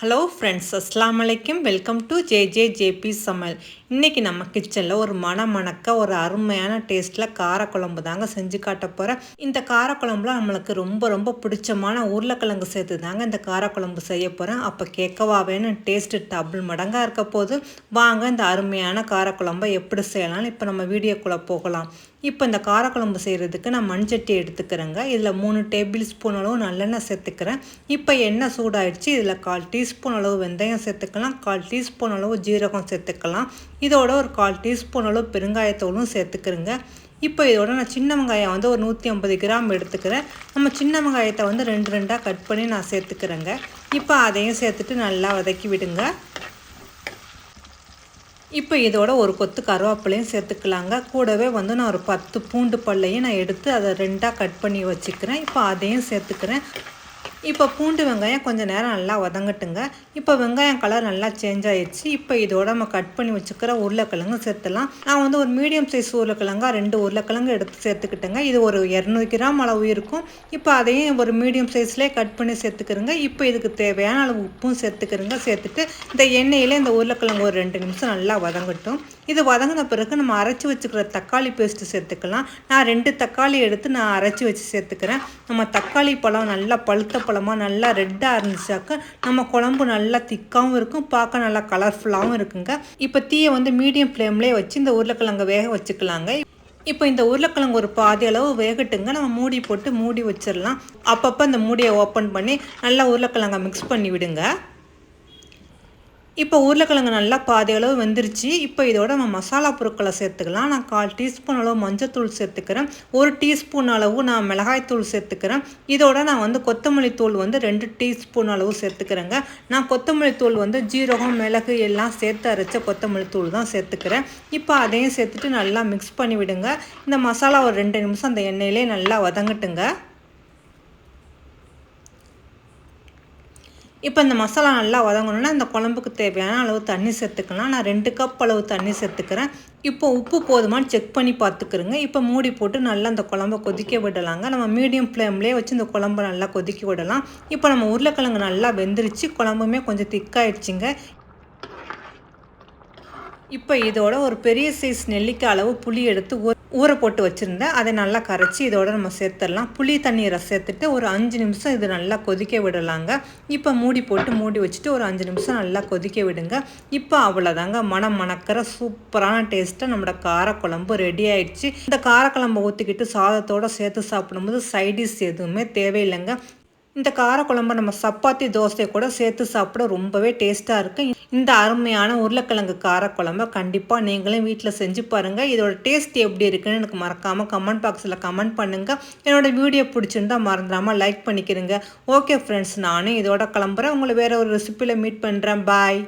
Hello friends, அஸ்ஸலாமு அலைக்கும். Welcome to JJP சமையல். இன்றைக்கி நம்ம கிச்சனில் ஒரு மணக்க ஒரு அருமையான டேஸ்ட்டில் காரக்குழம்பு தாங்க செஞ்சு காட்ட போகிறேன். இந்த காரக்குழம்புல நம்மளுக்கு ரொம்ப ரொம்ப பிடிச்சமான உருளைக்கிழங்கு சேர்த்து தாங்க இந்த காரக்குழம்பு செய்ய போகிறேன். அப்போ கேட்கவா வேணும், டேஸ்ட்டு டபுள் மடங்காக இருக்க போது. வாங்க இந்த அருமையான காரக்குழம்பை எப்படி செய்யலாம்னு இப்போ நம்ம வீடியோக்குள்ளே போகலாம். இப்போ இந்த காரக்குழம்பு செய்கிறதுக்கு நான் மண்சட்டி எடுத்துக்கிறேங்க. இதில் 3 டேபிள் ஸ்பூன் அளவு நல்லெண்ணெய் சேர்த்துக்கிறேன். இப்போ எண்ணெய் சூடாயிடுச்சு. இதில் 1/4 டீஸ்பூன் அளவு வெந்தயம் சேர்த்துக்கலாம், 1/4 டீஸ்பூன் அளவு ஜீரகம் சேர்த்துக்கலாம். இதோட ஒரு 1/4 டீஸ்பூன் அளவு பெருங்காயத்தூளும் சேர்த்துக்கிறேங்க. இப்போ இதோட நான் சின்ன வெங்காயம் ஒரு 150 கிராம் எடுத்துக்கிறேன். நம்ம சின்ன வெங்காயத்தை 2 கட் பண்ணி நான் சேர்த்துக்கிறேங்க. இப்போ அதையும் சேர்த்துட்டு நல்லா வதக்கி விடுங்க. இப்போ இதோட ஒரு கொத்து கருவேப்பிலையும் சேர்த்துக்கலாங்க. கூடவே நான் ஒரு 10 பூண்டு பல்லையும் நான் எடுத்து அதை 2 கட் பண்ணி வச்சுக்கிறேன். இப்போ அதையும் சேர்த்துக்கிறேன். இப்போ பூண்டு வெங்காயம் கொஞ்சம் நேரம் நல்லா வதங்கட்டுங்க. இப்போ வெங்காயம் கலர் நல்லா சேஞ்ச் ஆகிடுச்சு. இப்போ இதோட நம்ம கட் பண்ணி வச்சுக்கிற உருளைக்கிழங்கு சேர்த்துலாம். நான் ஒரு மீடியம் சைஸ் உருளைக்கிழங்கா 2 உருளைக்கிழங்கு எடுத்து சேர்த்துக்கிட்டேங்க. இது ஒரு 200 கிராம் அளவு இருக்கும். இப்போ அதையும் ஒரு மீடியம் சைஸ்லேயே கட் பண்ணி சேர்த்துக்கிறேங்க. இப்போ இதுக்கு தேவையான அளவு உப்பும் சேர்த்துக்கிறேங்க. சேர்த்துட்டு இந்த எண்ணெயில் இந்த உருளைக்கிழங்கு ஒரு 2 நிமிஷம் நல்லா வதங்கட்டும். இது வதங்கின பிறகு நம்ம அரைச்சி வச்சுக்கிற தக்காளி பேஸ்ட்டு சேர்த்துக்கலாம். நான் 2 தக்காளி எடுத்து நான் அரைச்சி வச்சு சேர்த்துக்கிறேன். நம்ம தக்காளி பழம் நல்லா பழுத்த பழமாக நல்லா ரெட்டாக இருந்துச்சாக்க நம்ம குழம்பு நல்லா திக்காகவும் இருக்கும், பார்க்க நல்லா கலர்ஃபுல்லாகவும் இருக்குங்க. இப்போ தீயை மீடியம் ஃப்ளேம்லேயே வச்சு இந்த உருளைக்கிழங்கை வேக வச்சுக்கலாங்க. இப்போ இந்த உருளைக்கிழங்கு ஒரு பாதி அளவு வேகட்டுங்க. நம்ம மூடி போட்டு மூடி வச்சிடலாம். அப்பப்போ இந்த மூடியை ஓப்பன் பண்ணி நல்லா உருளைக்கிழங்கை மிக்ஸ் பண்ணி விடுங்க. இப்போ உருளைக்கிழங்கு நல்லா பாதி அளவு வெந்துருச்சு. இப்போ இதோட நம்ம மசாலா பொருட்களை சேர்த்துக்கலாம். நான் 1/4 டீஸ்பூன் அளவு மஞ்சத்தூள் சேர்த்துக்கிறேன். 1 டீஸ்பூன் அளவு நான் மிளகாய்த்தூள் சேர்த்துக்கிறேன். இதோட நான் கொத்தமல்லி தூள் 2 டீஸ்பூன் அளவு சேர்த்துக்கிறேங்க. நான் கொத்தமல்லி தூள் ஜீரகம் மிளகு எல்லாம் சேர்த்து அரைச்ச கொத்தமல்லி தூள் தான் சேர்த்துக்கிறேன். இப்போ அதையும் சேர்த்துட்டு நல்லா மிக்ஸ் பண்ணி விடுங்க. இந்த மசாலா ஒரு 2 நிமிஷம் அந்த எண்ணெயிலே நல்லா வதங்கட்டுங்க. இப்போ இந்த மசாலா நல்லா வதங்கணுன்னா இந்த குழம்புக்கு தேவையான அளவு தண்ணி சேர்த்துக்கலாம். நான் 2 கப் அளவு தண்ணி சேர்த்துக்கிறேன். இப்போ உப்பு போதுமான்னு செக் பண்ணி பார்த்துக்கிறேங்க. இப்போ மூடி போட்டு நல்லா அந்த குழம்பை கொதிக்க விடலாங்க. நம்ம மீடியம் ஃப்ளேம்லேயே வச்சு இந்த குழம்பு நல்லா கொதிக்க விடலாம். இப்போ நம்ம உருளைக்கிழங்கு நல்லா வெந்துருச்சு, குழம்புமே கொஞ்சம் திக்காயிடுச்சுங்க. இப்போ இதோட ஒரு பெரிய சைஸ் நெல்லிக்காய் அளவு புளி எடுத்து ஊற போட்டு வச்சுருந்தேன். அதை நல்லா கரைச்சி இதோட நம்ம சேர்த்துடலாம். புளி தண்ணீரை சேர்த்துட்டு ஒரு 5 நிமிஷம் இது நல்லா கொதிக்க விடலாங்க. இப்போ மூடி போட்டு மூடி வச்சுட்டு ஒரு 5 நிமிஷம் நல்லா கொதிக்க விடுங்க. இப்போ அவ்வளோதாங்க, மணக்கிற சூப்பரான டேஸ்ட்டாக நம்மளோட காரக்குழம்பு ரெடி ஆயிடுச்சு. இந்த காரக்குழம்பை ஊற்றிக்கிட்டு சாதத்தோடு சேர்த்து சாப்பிடும்போது சைடிஷ் எதுவுமே தேவையில்லைங்க. இந்த காரக்குழம்பை நம்ம சப்பாத்தி தோசை கூட சேர்த்து சாப்பிட ரொம்பவே டேஸ்ட்டாக இருக்குது. இந்த அருமையான உருளைக்கிழங்கு காரக்குழம்பை கண்டிப்பாக நீங்களும் வீட்டில் செஞ்சு பாருங்கள். இதோட டேஸ்ட் எப்படி இருக்குன்னு எனக்கு மறக்காமல் கமெண்ட் பாக்ஸில் கமெண்ட் பண்ணுங்கள். என்னோடய வீடியோ பிடிச்சிருந்தா மறந்துடாமல் லைக் பண்ணிக்கிறேங்க. ஓகே ஃப்ரெண்ட்ஸ், நானும் இதோட கிளம்புறேன். உங்களை வேறு ஒரு ரெசிப்பியில் மீட் பண்ணுறேன். பாய்.